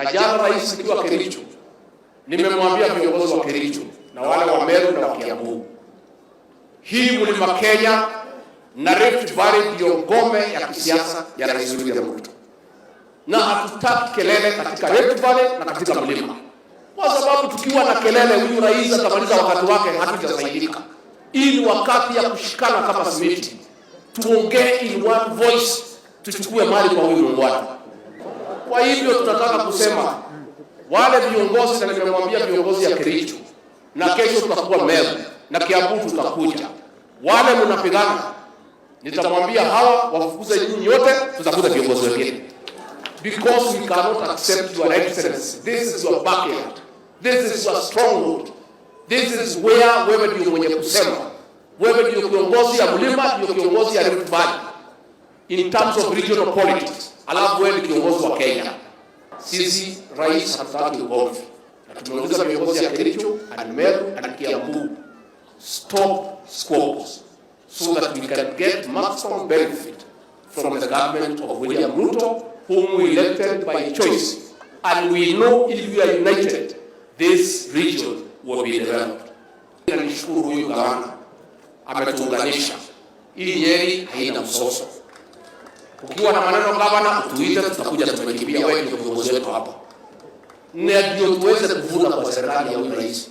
Na jana rais akiwa Kericho, nimemwambia viongozi wa Kericho na wale wa Meru na wa Kiambu, hii Mlima Kenya na Rift Valley ndio ngome ya kisiasa ya Rais William Ruto, na hatutaki kelele katika Rift Valley na katika mlima, kwa sababu tukiwa na kelele huyu rais atamaliza wakati wake, hatutasaidika. Ili wakati ya kushikana kama simiti, tuongee in one voice, tuchukue mali kwa huyu muungano. Kwa hivyo tunataka kusema wale viongozi, na nimemwambia viongozi ya Kericho, na kesho tutakuwa Meru na Kiambu tutakuja, wale mnapigana, nitamwambia hawa wafukuze nyinyi yote, tutakuta viongozi wengine, because we cannot accept your excellency. This is your backyard, this is your stronghold, this is where wewe ndio mwenye kusema, wewe ndio kiongozi ya mlima, ndio kiongozi ya Rift Valley in terms of regional politics, alafu wewe ni kiongozi wa Kenya. Sisi rais hatutaki ugomvi, na tumeuliza viongozi ya Kericho and Meru and Kiambu, stop squabbles so that we can get maximum benefit from the government of William Ruto, whom we elected by choice, and we know if we are united, this region will be developed. Nishukuru huyu gavana ametuunganisha, ili Nyeri haina msoso. Ukiwa na maneno gavana, utuite, tutakuja tumekimbia, wewe ndio kiongozi wetu hapa, ndio tuweze kuvuna kwa serikali ya huyu rais.